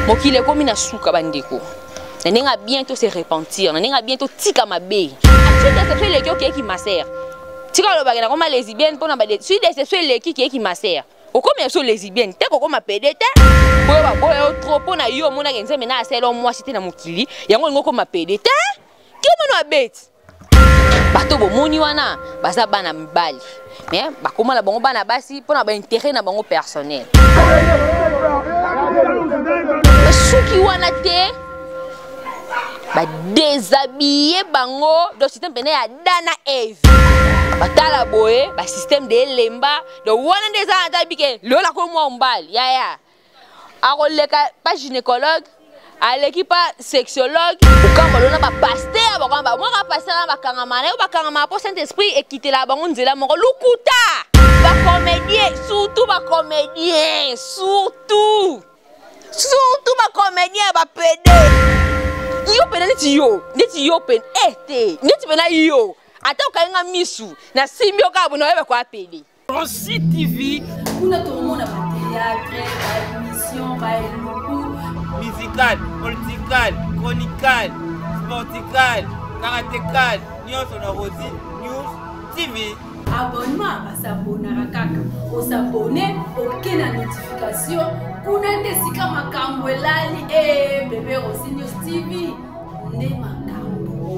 Mokile komi na suka bandeko. Nenga bientôt se repentir, nenga bientôt tika mabe. Tu déception les qui masser. Tika lo bagana comme lesbienne pour na ba tu déception les qui masser. O comme so lesbienne, te ko ma pédete. Boya boya trop pour na yo mona genze mena aselo moi cité na mokili. Yango ngoko ma pédete. Ki mono abet. Bato bo moni wana baza bana mbali. Mais ba koma la bango bana basi pour na ba intérêt na bango personnel. Suki wana te ba déshabiller bango do système pene ya Dana Eve batala boye ba système de lemba do wana ndeza atabike lola ko mwa mbali ya akoleka pas gynécologue aleki pas sexologue ukamba lona ba pasteur bakamba moi ka pasteur ba kangamana ba kangama po Saint Esprit ekite la bango nzela moko lukuta ba comédien surtout ba comédien surtout ba comédien ba pédé yo pena neti yo pen ete neti pena yo ata ukainga misu na simbio kabo na webe kwa pedi Rossi TV kuna tomona ba théâtre ba émission ba musical political chronical sportical karatécal nyonso na Rossi News TV abonnement basabona kaka osabone okena notification kuna ndesika makambo elali bébé Rossi News TV ne makambo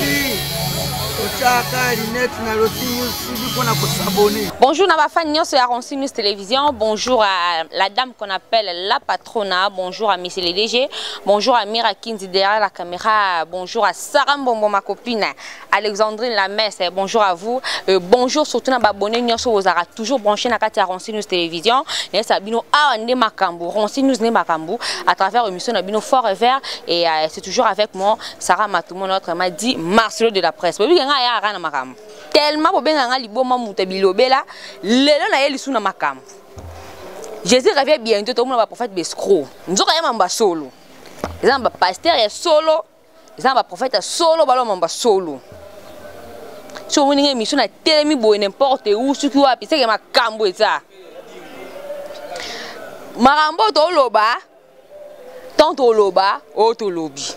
Bonjour à ma fan sur Rossi News Télévision, bonjour à la dame qu'on appelle la patrona, bonjour à Miss LDG, bonjour à Mira Kinzi derrière la caméra, bonjour à Sarah Mbombo ma copine, Alexandrine Lamesse, bonjour à vous, bonjour surtout à abonnés sur vous aura toujours branché na kati Rossi News Télévision, et ça bino a ne makambo, Rossi News ne makambo à travers l'émission na bino fort et vert et c'est toujours avec moi Sarah Matoumo notre m'a dit Marcelo de la presse. Tellement pour bien nga liboma mutabilobela lelo na yeli suna makam Jésus revient bientôt tout le monde va prophète bescro nzoka ya mamba solo ezamba pasteur ya solo ezamba prophète solo balo mamba solo so moninga mission na telemi boye n'importe où suki wapi c'est que makambo eza makambo to loba tanto loba o to lobi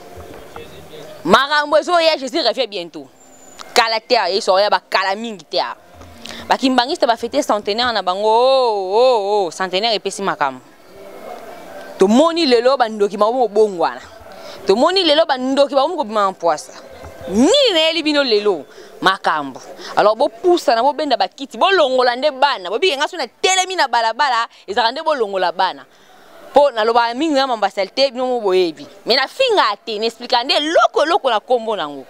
makambo so ya Jésus revient bientôt Kalater et soya ba kalamingi tea ba kimbangiste ba fêter centenaire na bango centenaire et pesi makam to moni lelo ba ndoki mabomo bongwana to moni lelo ba ndoki ba mo bima poisa nini na eli bino lelo makambo alors bo poussa na bo benda ba kiti bo longola nde bana bo bikenga so na telemi na balabala ezaka nde bo longola bana po na loba mingi na mamba salte bino mo boyebi mais na finga ate n'expliquer nde loko na kombo nango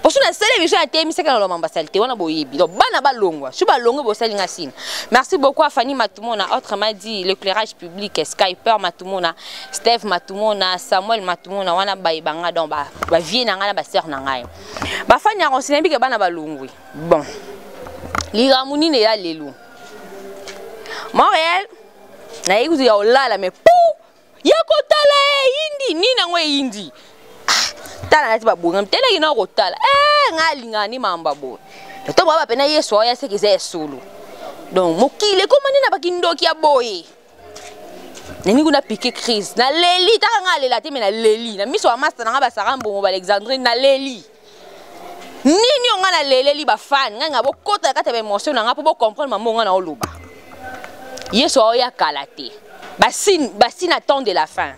parce que la télévision a été mise dans l'ambassade, on a boyebi. Donc bana balongwa, je ba longo bo salinga sin. Merci beaucoup à Fanny Matoumona, autrement dit l'éclairage public, Skyper Matoumona, Steph Matoumona, Samuel Matoumona, wana ba ibanga donc ba vie na ngana ba sœur na ngai. Ba Fanny a renseigné que bana balongwe. Bon. Liramuni ne ya lelo. Montréal na yikuzu ya olala mais pou ya kotala indi ni na ngwe indi. Tala nati babunga mtela ina kotala ngalinga ni mamba bo to baba pena yeso ya sekize solo donc mokile komani na bakindoki ya boye neni kuna piquer crise na leli ta ngalela te mena leli na miso wa master nga ba Sarambo ba Alexandrine na leli nini onga na leli ba fan nga bo kota kata ba emotion nga po bo comprendre maman nga na oloba yeso ya kalate basin attend de la fin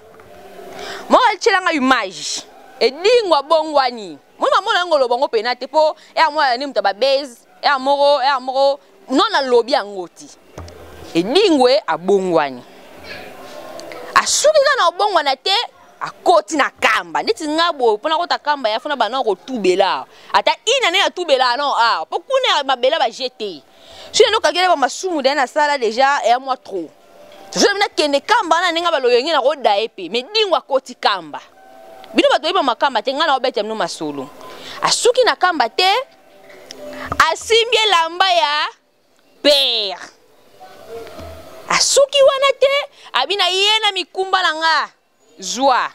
moi elle nga image et dingwa bongwani mama mona ngolo bongo penate po e amwa ni mtaba base e amoro non na lobby angoti e dingwe abongwani asuki kana obongwana te akoti na kamba niti ngabo pona kota kamba ya funa bana ko tubela ata ina ne ya tubela non po kuna mabela ba jeter si no kagele ba masumu de na sala déjà et moi trop je me na kende kamba na ninga baloyengi na ko daepe mais dingwa koti kamba bino bato yeba makamba te ngana obete mno masolo asuki na kamba te asimbie lamba ya père asuki wana te abina yena mikumba na nga zwa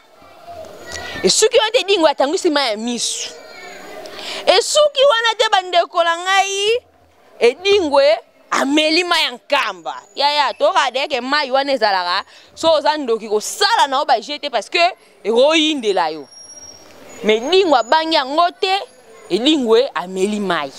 esuki wana te dingwa tangwisi ma ya misu esuki wana te bandeko la ngai edingwe ameli mai ya nkamba ya tokade ke mai wana ezalaka so oza ndoki kosala na yo bajete parce que ekoyindela yo mais Dingo abangi yango te Edingwe ameli mai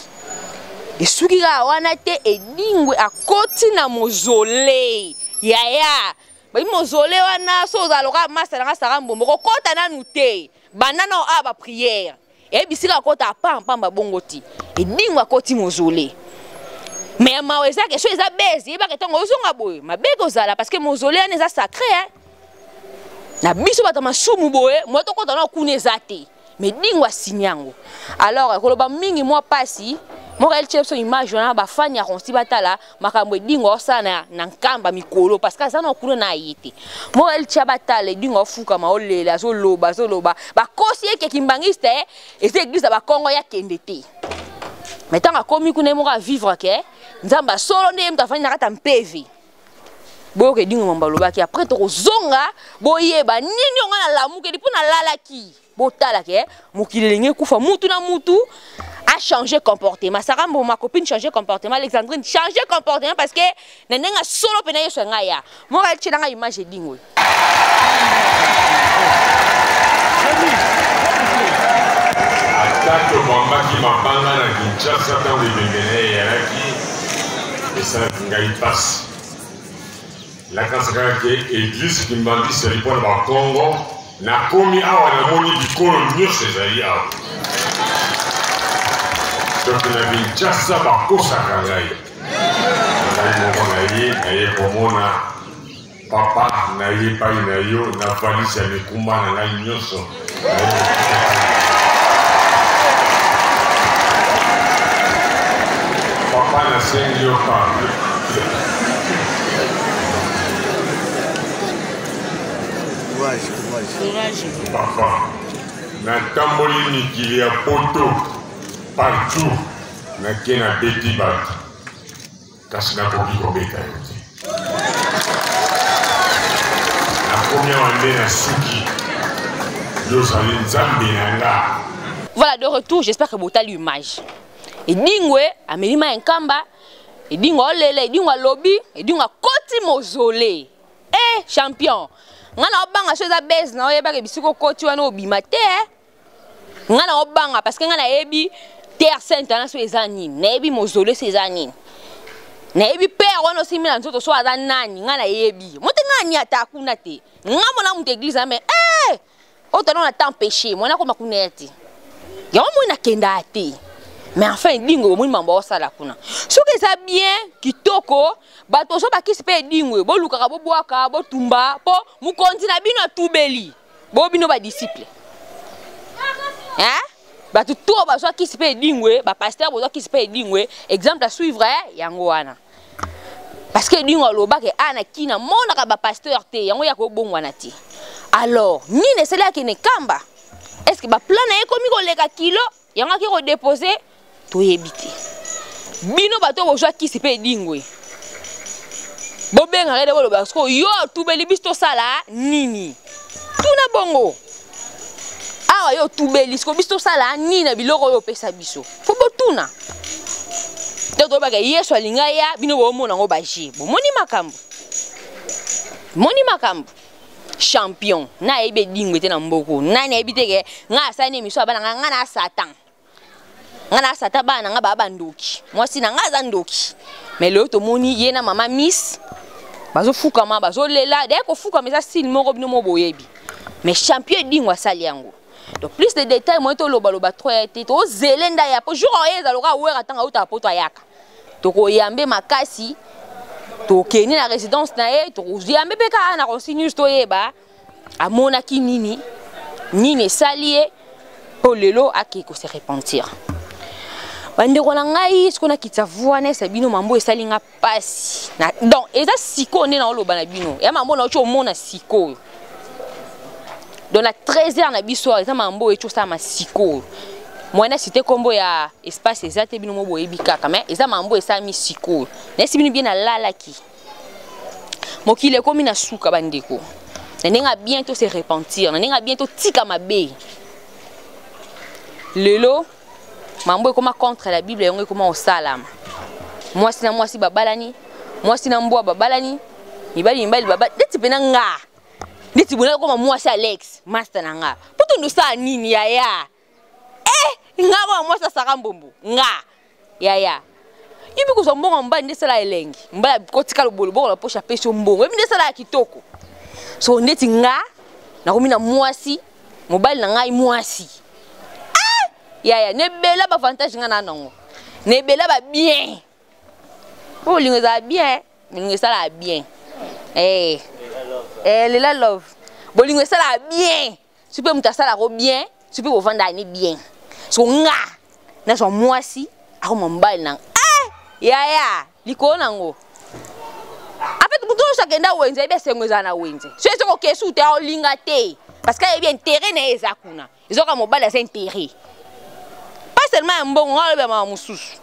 esuki kaka wana te Edingwe akoti na mozole yaya bai mozole wana so ozaloka masa nanga saka mbombo kokota nanu te banana o aba prière ebisika akota apamba bongo ti Edingwe akoti mozole mais maweza ke so eza bezi ba ketongo ozonga boye mabeko zala parce que mozole ane eza sacré na biso bata masumu boye moto kota na kuna ezate mais Dingo asinyango alors koloba mingi moi pasi moi elle tient son image na ba fani ya konsi batala makambo Dingo sana na nkamba mikolo parce que ça na kuna na yete moi elle tient batala Dingo fuka ma olela zo loba ba kosi eke kimbangiste et église ba Kongo ya kendete mais tant que komi kuna mo vivre ke nzamba solo nde mtafanya nakata mpevi boke Dingo mambaloba ki après to zonga boyeba nini onga na lamuke dipo na lalaki botala ke mokilelenge kufa mutu na mutu a changé comportement ça rambo ma copine changer comportement Alexandrine changer comportement parce que nenga solo pena yeso ngaya mo ka tshina nga image Dingo Attaque bomba qui m'a banga na Kinshasa dans les bengene yaraki et ça ngai passe la kasaka ke église Kimbandi c'est pour le Congo na komi awa na moni bikolo nyose zali awa donc na Kinshasa bakosaka ngai moko na ye komona papa na ye pai na yo na valise ya mikumba na ngai nyonso papa na sengi yo papa na tamboli mikili ya poto partout na ke na beti bato kasi nakoki kobeta yo te nakomi awa nde na suki yozali nzambe na nga. Voilà, de retour, j'espère que vous avez l'image. Et Dingwe, Amelima Nkamba, et Dingo Lele, et Dingo Lobby, et Dingo Koti Mozole. Eh, champion! Ngana obanga chose a base na oyeba ke bisiko koti wana obimate ngana obanga parce que ngana ebi terre sainte na so ezani na ebi mozole so ezani na ebi père wana aussi mina nzoto so aza nani ngana ebi mote ngani atakuna te ngamo na mutu église mais otano na temps péché mona ko makuneti ya mo na kenda ate mais enfin Dingo mo mambo osala kuna soki eza bien kitoko bato so bakisi pe Dingo bo lukaka bo boaka bo tumba po mukonzi na bino tubeli bo bino ba disciple bato to ba so kisi pe Dingo ba pasteur bo so kisi pe Dingo exemple à suivre yango wana parce que Dingo loba ke ana kina mona ka ba pasteur te yango ya ko bongwana ti alors nini sela ke ne kamba est-ce que ba plan na ekomi ko leka kilo yango ki ko déposer to yebite bino bato bo so kisi pe Dingo bo benga rede bo parce que yo tubeli bisto sala nini tuna bongo awa yo tubeli sko bisto sala nini na biloko yo pesa biso fo bo tuna to ba ke yeso alinga ya bino bo mona ngo baji bo moni makambo champion na ebe Dingo te na mboko nani ebite ke nga sane miso abana nga na satan ngana sata bana nga baba ndoki mwasi na nga za ndoki mais le to moni ye na mama miss bazo fuka ma bazo lela de ko fuka mais ça style moko bino mo boyebi mais champion Dingo asali yango donc plus de détails moi to loba trop été to zelenda ya po jour oyeza loka wera tanga uta poto ayaka to ko yambe makasi to keni na résidence na ye to yambe peka na consigne to yeba amona ki nini salie po lelo akiko se repentir. Bande ko na ngai ce qu'on a kitsa voana sa bino mambo esali nga pasi na donc eza siko ne na oloba na bino ya mambo na ocho mona siko dans la 13h na biso eza mambo echo sa masiko mwana cité kombo ya espace ezate bino mo boyebi kaka mais eza mambo esami siko na si bino bien na lalaki mokile komi na suka bandeko na nenga bientôt se repentir na nenga bientôt tika mabe lelo mambo ekoma contre la Bible yango ekoma osalama mwasi na mwasi babalani mwasi na mbwa babalani mibali babali ndeti pena nga ndeti bona koma mwasi Alex master na nga poto ndo sa nini yaya nga ko mwasi saka mbombo nga yaya ibi ko mbongo mbali ndesala elengi mbali kotika lobolo bongo la poche pesho mbongo ibi ndesala kitoko so ndeti nga na komina mwasi mobali na ngai mwasi yaya nebela ba avantage nga na nango nebela ba bien oh lingo za bien lingo sala bien lela love bolingo sala bien tu peux mutasala ko bien tu peux vendre ni bien so nga na so mwasi ako mambali na yaya liko nango en fait mutu sakenda wenze be sengweza na wenze so eso ko kesu te olinga te parce que bien intérêt na ezakuna ezoka mobali c'est intérêt pas seulement mbongo ngalo be ma mususu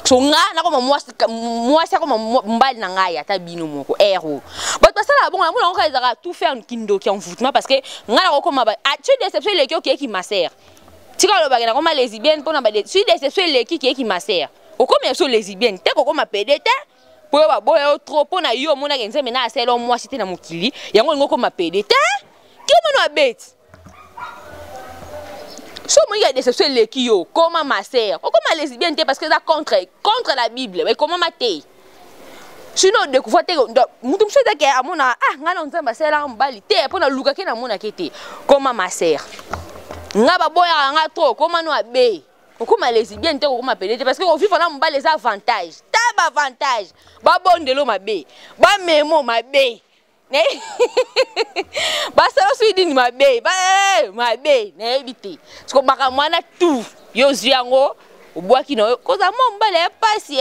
so nga na ko mwasi ko mbali na ngaya ta bino moko ero but basala bon amola on ka tout faire kindo ki en foutement parce que nga na ko ma tu déception le qui maser tika lo bagena ko ma lesbienne pona ba tu déception le qui maser o comme so lesbienne te ko ma pédete po ba boyo trop pona yo mona ke nzembe na aselo mwasi te na mokili yango ngoko ma pédete ki mo no abeti so moi il y a des sexuels les qui yo comment ma sœur comment lesbienne parce que ça contre la Bible mais comment mater sinon découvrir mutum souhaite que amona ngana nzamba sela mbali te pona luka ke na mona kete comment ma sœur ngaba boya nga trop comment no abe comment lesbienne te comment pédé parce que au vivre na mbali les avantages taba avantage ba bondelo mabe ba memo mabe basalo suidi ni mabe mabe na ebite siko baka mwana tu yo ziango obwaki na koza mombale pasi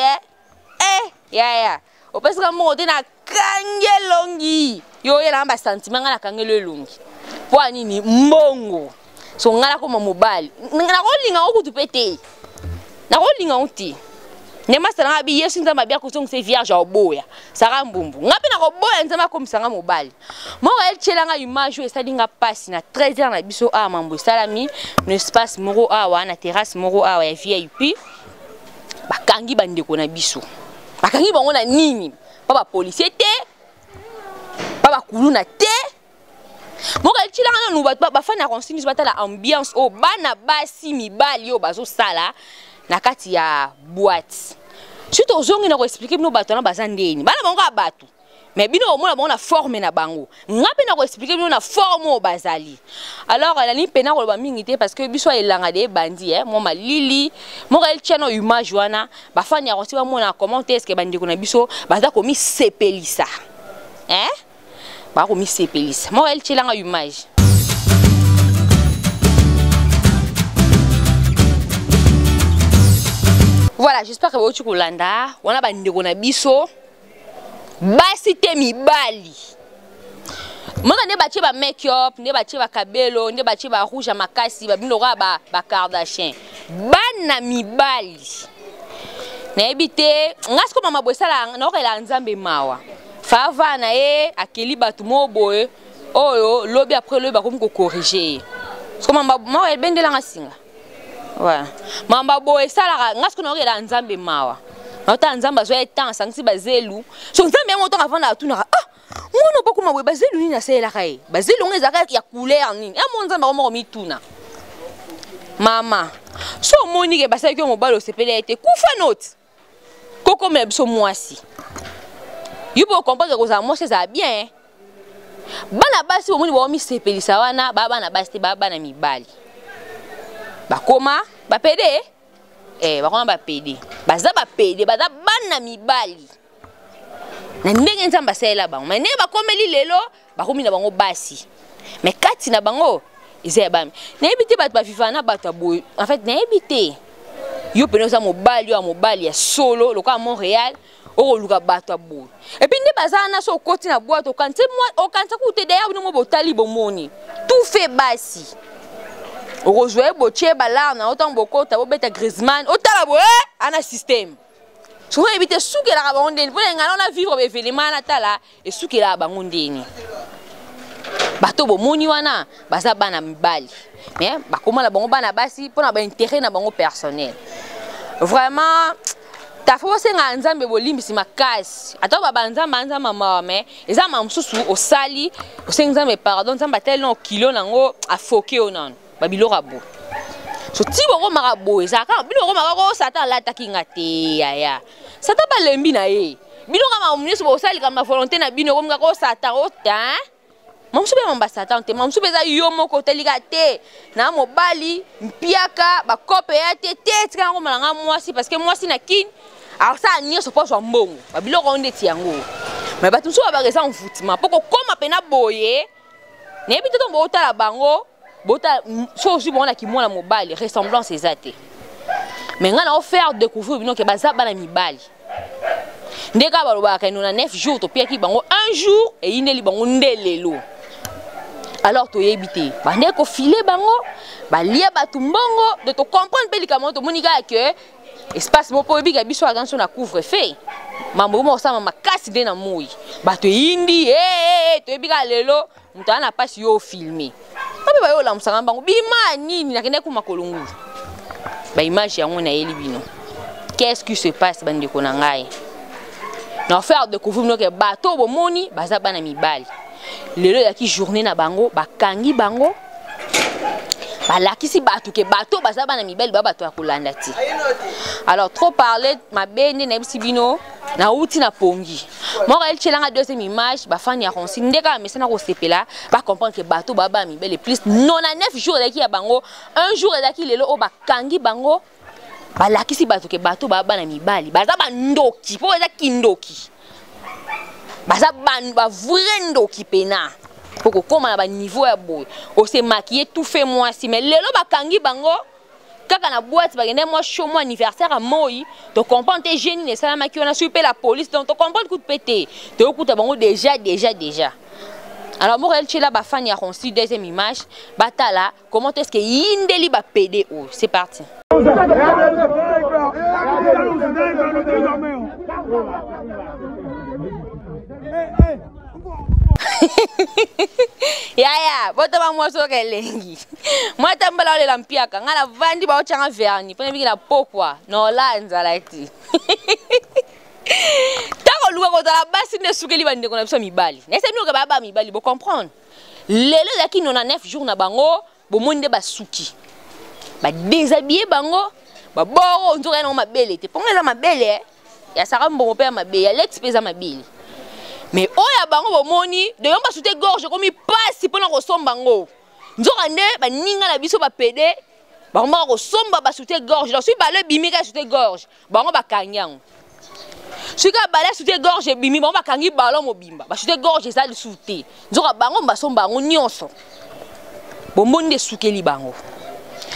ya opesika mo te na kangelongi yo yela ba sentiment ngana kangelelongi po anini mbongo so ngala ko mobali na ko linga ko tupete na ko linga uti ne masana bi yesu nzamba bia ko song se vierge oboya saka mbumbu ngapi na ko boya nzamba ko msanga mobali mo el chelanga image e salinga pasi na 13h na biso a mambo salami no espace moro awa na terrasse moro awa ya VIP bakangi bandeko na biso bakangi bango na nini papa policier te papa kuluna te mo el chelanga no ba fana consigne batala ambiance o bana basi mibali o bazo sala na kati ya boîte surtout ozongi na ko expliquer bino bato na bazandeni bana bango abatu mais bino omona bango na forme na bango ngapi na ko expliquer bino na forme o bazali alors la ni pena ko ba mingi te parce que biso elanga de bandi mo malili mo ka elchano image wana ba fani ya konsi ba mona commenter est-ce que bandi ko na biso baza ko mi sepelisa ba ko mi sepelisa mo elchelanga image. Voilà, j'espère que vous avez Kolanda. On a bandeko na biso. Basi te mibali. Moi ne batie ba make-up, ne batie ba kabelo, ne batie ba rouge à makasi, ba binora ba Kardashian. Bana mibali. Na ebite, ngasko mama bosala na okela nzambe mawa. Fava na akeli batu mo boye. Oyo lobi après lobi ba comme ko corriger. Parce que mama mawa bendela ngasinga. Ouais. Mamba boye sala ngasko na okela nzambe mawa. Na ta nzamba zo etan sangisi bazelu. So nzambe mo to avant na tuna Mono pas comme bazelu ni na sela kai. Bazelu ngezaka ya couleur nini. Mo nzamba ko mo mituna. Mama. So moni ke basaki mo balo sepele ete kufa note. Koko me biso mwasi. Yupo comprendre que ça moi c'est ça bien. Bana basi omoni bo mi sepelisa wana baba na basi baba na mibali. Bakoma ba pede bakoma ba pede baza ba pede baza bana mibali na ndenge nzamba sela bango mais ne bakomeli lelo bakomi na bango basi mais kati na bango izaya bami na ebite bato bafifana bato aboy en fait na ebite yo pene za mobali ya solo loka Montréal o luka bato aboy et puis ne bazana so koti na boîte o kanté moi o kanté ku te d'ailleurs no botali bomoni tout fait basi o rejoue botie balar na autant bokota bo beta Griezmann otala bo ana système souvent éviter soukela ka bango ndeni pona ngana na vivre be événement na tala et soukela bango ndeni bato bo moni wana baza bana mibali mais bakoma la bango bana basi pona ba intérêt na bango personnel vraiment ta faut senga nzambe bolimbisi makasi ata baba nzamba mama mais eza mamsusu osali osenga nzambe pardon nzamba tellement kilo nango afoke onano babiloko abo so ti bongo marabo ezaka biloko makako satan lataki ngate yaya satan balembi na ye biloko mamuniso bosali kama volonté na bino comme ngako satan ota mamsu be mamba satan te mamsu beza yo moko telika te na mobali mpiaka bakope ya te tika ngo malanga mwasi parce que mwasi na kin alors ça ni so poso mbongo babiloko onde ti yango mais batu so ba resa mfutima poko koma pena boye ne bito to bota la bango bota so aussi bon na ki mona mobali ressemblance ezate mais ngana offert découvrir bino ke baza bana mibali ndeka baloba ka nona 9 jours to pia ki bango un jour et ineli bango ndelelo alors to yebité bande ko filer bango balia batu mbongo de to comprendre pelikamo to monika que espace mopo bika biso attention na couvre-feu mambo mo sama makasi de na moi bato indi to yebika lelo mutana pasi yo filmer babe bayo la musanga bango bima nini nakende ku makolongu ba image yango na yeli bino qu'est-ce qui se passe bande ko na ngai na faire découvrir no ke bato bo moni baza bana mibali lelo ya ki journée na bango bakangi bango balakisi bato ke bato baza bana mibali ba bato akolanda ti alors trop parler ma bende na bisibino na uti na pongi moko el chelanga deuxième image ba fani ya konsi ndeka mesena ko sepela ba comprendre que bato baba mibali plus 99 jours daki ya bango un jour daki lelo o bakangi bango balakisi bato ke bato baba na mibali baza bandoki po eza kindoki baza ba vrai ndoki pena poko koma na ba niveau ya boy o se maquiller tout fait moi si mais lelo bakangi bango kaka na boîte bagende moi show moi anniversaire à moi to comprendre tes génie ne sala maquiller on a suivi la police donc to comprendre coup de pété to okuta bango déjà alors moi elle chela ba fan ya konsi deuxième image batala comment est-ce que indeli ba PD oh c'est parti ya boto ba mwaso kelengi mwata mbala ole lampiaka ngala vandi ba ochanga verni pone biki na pokwa no la nzala ti tako luka ko tala basi ne sukeli bande ko na biso mibali nese mino ke baba mibali bo comprendre lelo yaki nona 9 jours na bango bo monde ba suki ba déshabiller bango ba boro nzoka na mabele te pongeza mabele ya saka mbongo pe mabele ya l'expesa mabele mais oya bango bomoni de yomba soute gorge comme passe pona ko somba ngo nzoka nde ba ninga na biso ba pede bango ba ko somba ba soute gorge donc si ba le bimika soute gorge bango ba kanyango sika ba le soute gorge bimi bango ba kangi balo mobimba ba soute gorge ça le soute nzoka bango ba somba ngo nyonso bomonde sukeli bango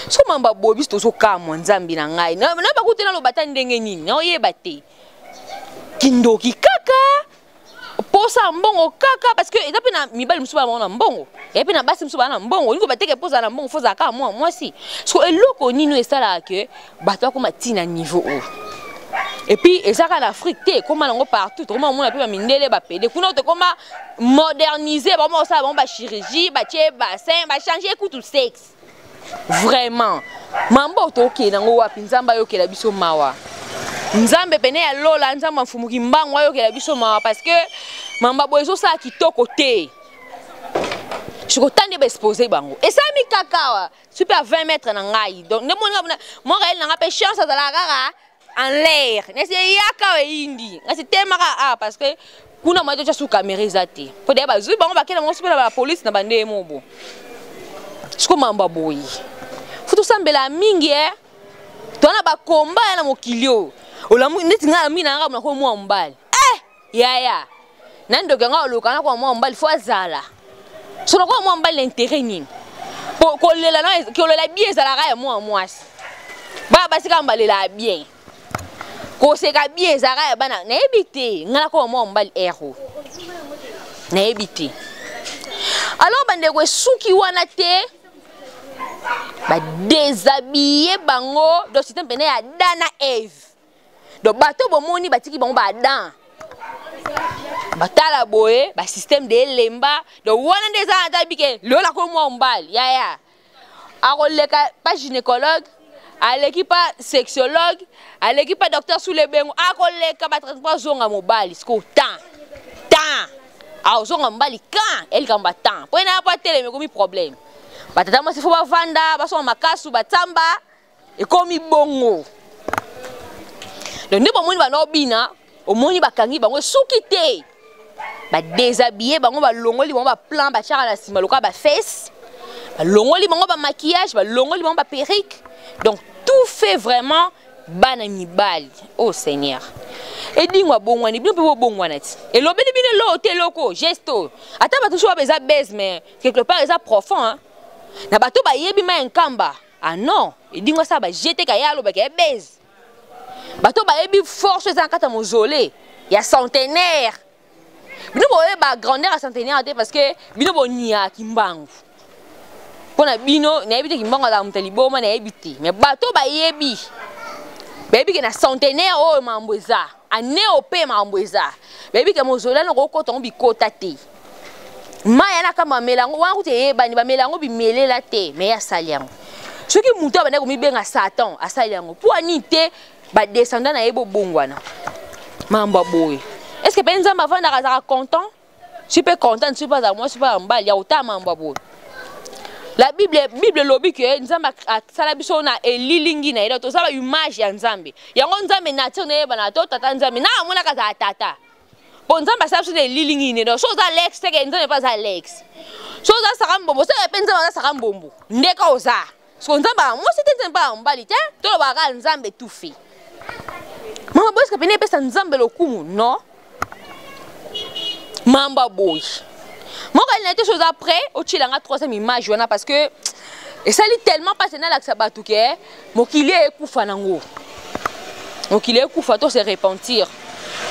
so mamba bobi to so kamo nzambi na ngai na ba kutena lo batani ndenge nini na oyeba te kindoki kaka posa mbongo kaka parce que eza pena mibali musuba na mbongo et puis na basi musuba na mbongo niko bateke posa na mbongo foza ka moi si so eloko nino esala que bato ko matina niveau haut et puis ezaka na Afrique te comme nango partout comment on a pu mindele ba pede kuna te comment moderniser ba mo ça ba chirurgie ba tie bassin ba changer coup tout sexe vraiment mambo to ke nango wapi nzamba yo ke la biso mawa nzambe pene ya lola nzamba mfumuki mbango yo ke la biso mawa parce que mamba boyezo sa kitoko te chiko tande ba exposer bango et ça mi kakawa super 20 mètres na ngai donc ne mo réel na pe chance za la kaka en l'air nese yaka indi ngasi temaka ah parce que kuna mwa to su caméra zate po de ba zu bango ba kena mo super la police na bande mobo chiko mamba boyi futu sambela mingi tona ba komba na mokilio olamu neti ngala mina ngaba na ko mwa mbali yaya nando ganga olukana kwa mwa mbali fo azala sono kwa mwa mbali intérêt nini ko lela na ko lela bien zala ga ya mwa mwasi ba basika mbalela bien ko seka bien zala ya bana na ebité ngala kwa mwa mbali ero na ebité alors bande ko suki wana te ba déshabiller bango do système pene ya Dana Eve do bato bomoni batiki bango ba dan batala boye ba système de lemba do wana ndeza ata bike lola ko mo mbali ya akoleka pa gynécologue à l'équipe sexologue, à l'équipe docteur sous les bengo, à collègue ba 33 zonga mobile, sco temps. Ah zonga mobile quand elle kamba temps. Pour na pas télé mais comme problème. Ba tata mo se faut ba vanda, ba so makasu ba tamba et comme bongo. Donc ne pas moni ba no bina, au moni ba kangi bango soukité. Ba déshabiller bango ba longoli bango ba plan ba chara la sima loka ba face. Ba longoli bango ba maquillage, ba longoli bango ba perruque. Donc tout fait vraiment banani bali. Oh Seigneur. Et dis-moi bongwani, bien peu bongwana ti. Et lo bini bini lo te loko, gesto. Ata ba toujours beza baise mais quelque part ça profond hein. Na bato ba yebi ma nkamba. Ah non, et dis-moi ça ba jeter kaya lo ba ke baise. Bato ba yebi force za kata mozolé. Ya centenaire. Bino bo ba grandeur à centenaire parce que bino bo nia kimbangu. Pona bino na yebi te kimbangu la mutali boma na yebi te. Mais bato ba yebi. Baby que na centenaire oh mamboza. Ane opé mamboza. Baby que mozolé no ko to bi kota te. Maya na kama melango wangu te yeba ni ba melango bi mele la te mais ya saliango. Ce qui muta ba na ko mi benga Satan asaliango. Pour anité ba descendant na yebo bongwana. Mamba boy. Est-ce que ben nzamba vanda kazaka content? Tu peux content, tu peux pas moi, tu peux en bas, il y a autant mamba boy. La Bible lobi que nzamba sala biso na elilingi na ilo to sala image ya nzambe. Yango nzambe nature na yeba na to tata nzambe na mona kaza tata. Bon nzamba sala biso na elilingi ne do. So za Alex te ke nzambe pas Alex. So za sakambombo, so pe nzamba za sakambombo. Ndeka oza. So nzamba moi c'était nzamba mbali te. To ba ka nzambe tout fait. Mamba boy ska pene pesa nzambe lokumu, non? Mamba boy. Moi quand il a été chose après, au chilanga 3e image parce que et ça lit tellement passé dans la sabatu que mon qu'il est kufa nango. Mon qu'il est kufa to se repentir.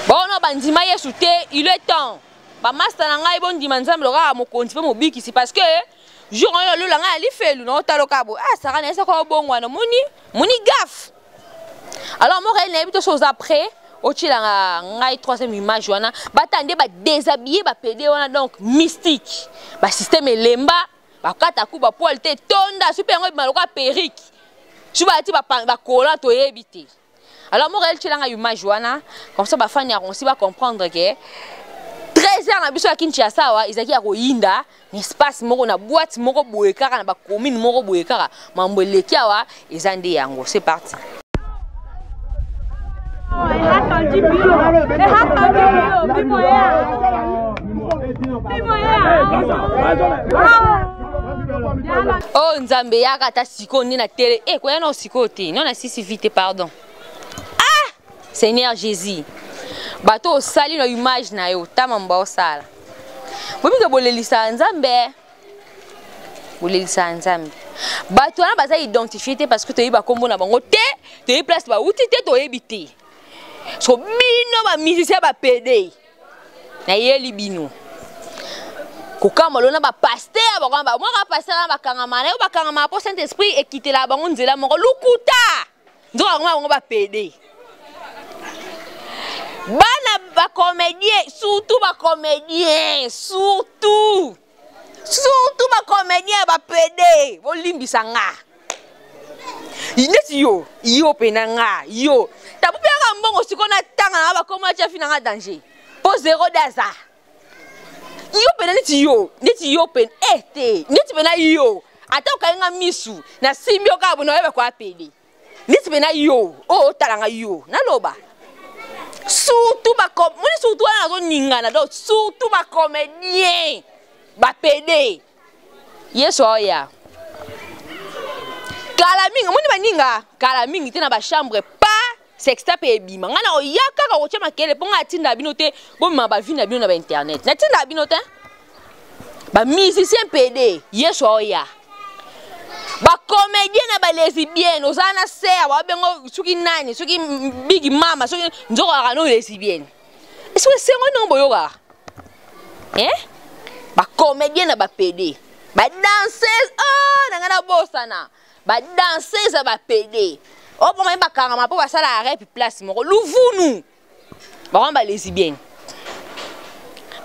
Bon non bandima yesu te, il est temps. Ba master nanga e bon dimanzam lo ga mo continuer mo biki c'est parce que jour on le langa ali felu no talokabo. Ah ça rana ça ko bongwana moni gaffe. Alors moi quand il a été chose après au chilanga ngai 3e image wana batande ba déshabiller ba pédé wana donc mystique ba système elemba ba kata ku ba poil te tonda super ngo maloka perruque suba ti ba kola to yebité. Alors moi elle chilanga image wana comme ça ba fani a aussi ba comprendre que 13 ans na biso ya Kinshasa wa izaki ya koyinda ni espace moko na boîte moko boyekaka na ba commune moko boyekaka mambo lekia wa ezande yango. C'est parti. Oh nzambe yaka ta siko ni na télé ko yana siko te non na sisi vite pardon. Ah Seigneur Jésus bato sali na image na yo tamamba osala bobi ke bolelisa nzambe bato wana baza identifié te parce que to yiba kombo na bango te to yi place ba uti te to yebite. So bino ba musicien ba PD na yeli bino kokama lona ba pasteur ba kwamba moi ka pasteur ba kangama na yo ba kangama po Saint Esprit ekite la bango nzela moko lukuta ndoka ngoma ba PD bana ba comédien surtout ba comédien surtout ba comédien ba PD bolimbisa nga ineti yo penanga yo tapu pia mbongo sikona tanga na ba koma cha fina nga danger po zéro daza yo penaniti yo neti yo pen ete neti pena yo ata ukainga misu na simbio ka bono yebe kwa pedi neti pena yo o talanga yo na loba surtout ba kom moni surtout na zo ningana do surtout ba comédien ba pedi yeso ya kala mingi moni baninga kala mingi te na ba chambre pas sexta pe bima ngana o yaka ka o chema kele ponga tinda bino te bo ma ba vina bino na ba internet na tinda bino te ba musicien PD yeso ya ba comédien na ba lesbienne ozana ser ba bengo suki nani suki big mama suki nzoko ka no lesbienne est-ce que c'est un nom boyoga ba comédien na ba PD ba danseuse oh na ngana bosana ba danseuse ba PD o pour même ba kangama po ba sala arrêt puis place moko luvunu ba lesbienne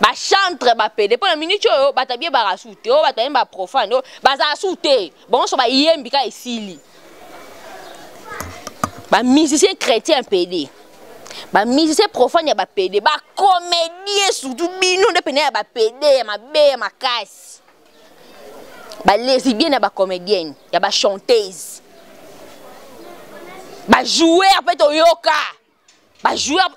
ba chantre ba PD pour la minute yo ba tabie ba rasute o ba tabie ba profane o ba za asute bon so ba yembi ka esili ba musicien chrétien PD ba musicien profane ya ba PD ba comédien surtout bino de pena ya ba PD ya mabe ya makasi ba lesbienne ya ba comédienne ya ba chanteuse ba joueur peut yoka ba joueur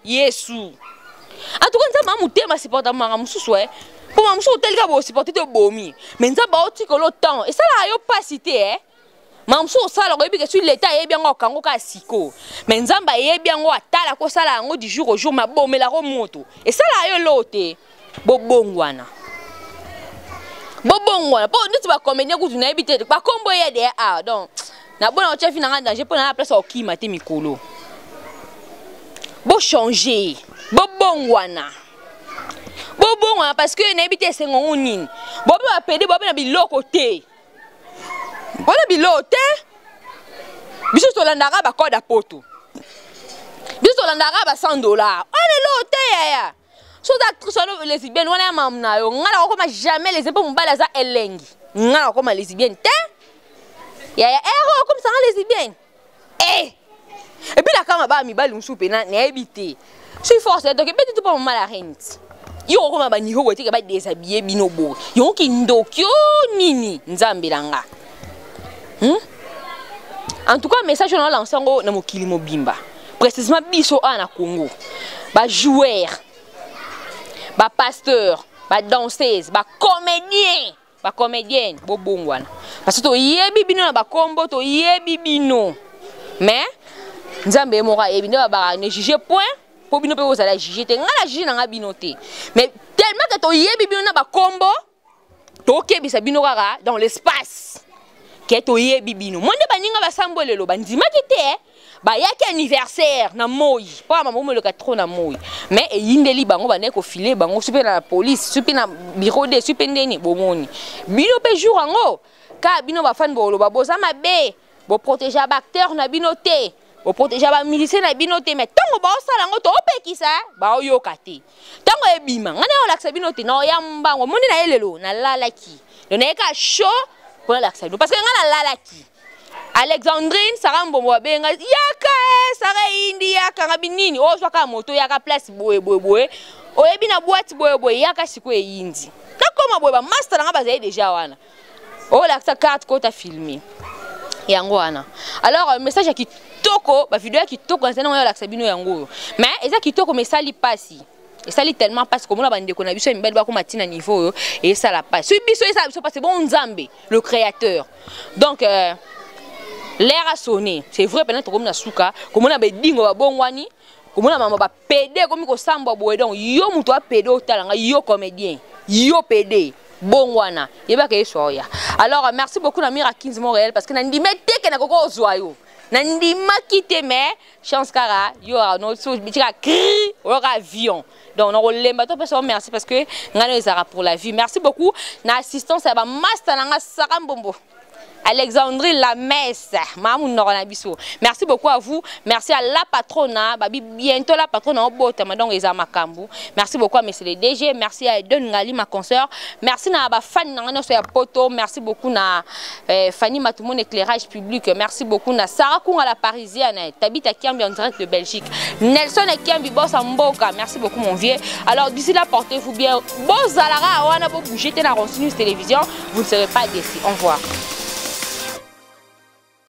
Yesu en tout cas nzamba mutema supporta manga mususu pour ma mususu telika bo supporter te bomi mais nzamba oti ko lo temps et ça la yo pas cité mamso osala ko ebike sur l'état yebi yango kango ka siko mais nzamba yebi yango atala ko sala yango du jour au jour mabomela ko moto et sala yo lote bobongwana po nditi ba comédien ku tuna ebite ba kombo ye de donc na bona o chef na danger pour na place o kima te mikolo bo changer bobongwana parce que na ebite sengo nini bobe ba pede bobe na biloko te. Voilà bilote. Biso tolandaka ba code poto. Biso tolandaka ba $100. On est lote ya. So d'actrice no lesbienne wana mamna yo ngala ko ma jamais les impôts mbala za elengi. Ngala ko ma lesbienne te. Ya comme ça lesbienne. Et puis la kama ba mi bali msupe na ebité. Si force donc peut tout pas mal à rente. Yo ko ma ba ni ho weti ba déshabiller binobo. Yo ki ndokyo nini nzambe langa. En tout cas, message on a lancé na mokili mobimba. Précisément biso na Congo. Ba joueur, ba pasteur, ba danseuse, ba comédienne, bo bongwana. Parce que to yebi bino na ba kombo to yebi bino. Mais nzambe mora yebi no ba ne juger point pour bino pe ozala juger te ngala juger na bino te. Mais tellement que to yebi bino na ba kombo to kebisa bino kaka dans l'espace. Keto ye bibino monde baninga basambolelo bandima kite ba yaki anniversaire na moyi pa mamomo le 4 na moyi mais eyindeli bango bane ko filer bango supe na police supe na bureau de supe ndeni bomoni bino pe jour ango ka bino ba fan bolo ba boza mabe bo protéger ba acteur na bino te bo protéger ba militaire na bino te mais tango ba osala ngo to opekisa ba oyoka te tango ebima ngana olaksa bino te na oyamba ngo moni na elelo na lalaki le na ka show pour l'accès parce que ngana lalaki Alexandrine Sarambombo benga yaka sara indi yaka ngabinini o soka moto yaka place boye o ebina boîte boye yaka siko yindi ta koma boye ba master nga bazaye déjà wana o l'accès carte ko ta filmer yango wana alors message ya kitoko ba vidéo ya kitoko nzana yo l'accès bino yango mais eza kitoko mais sali pasi. Et ça lit tellement parce que mon abandé qu'on a vu sur une belle boîte comme à niveau et ça la passe. Celui ça passe bon Nzambe, le créateur. Donc l'air a sonné. C'est vrai pendant comme na souka, comme on a bedingo ba bon wani, comme on a maman ba pédé comme ko samba boy donc yo muto a pédé au talanga yo comédien, yo pédé. Bon wana, yeba ke soya. Alors merci beaucoup na Mira 15 Montréal parce que na ndimete ke na koko ozoyo. Nandima kite mais chance kara yo no so bitika cri ou avion donc on lemba to personne merci parce que ngana ezara pour la vie merci beaucoup na assistance ya ba master nanga Sarambombo Alexandrine la messe mamou norona biso merci beaucoup à vous merci à la patrona babi bientôt la patrona obota donc eza makambu merci beaucoup à monsieur le DG merci à Eden Ngali ma consoeur merci na ba fan nanga so ya poto merci beaucoup na Fanny Matoumon éclairage public merci beaucoup na Sarah Kunga la parisienne Tabita Kiambi en direct de Belgique Nelson Kiambi boss en Mboka merci beaucoup mon vieux alors d'ici là portez-vous bien bozalara wana bo bouger te na Rosinus télévision vous ne serez pas déçus au revoir.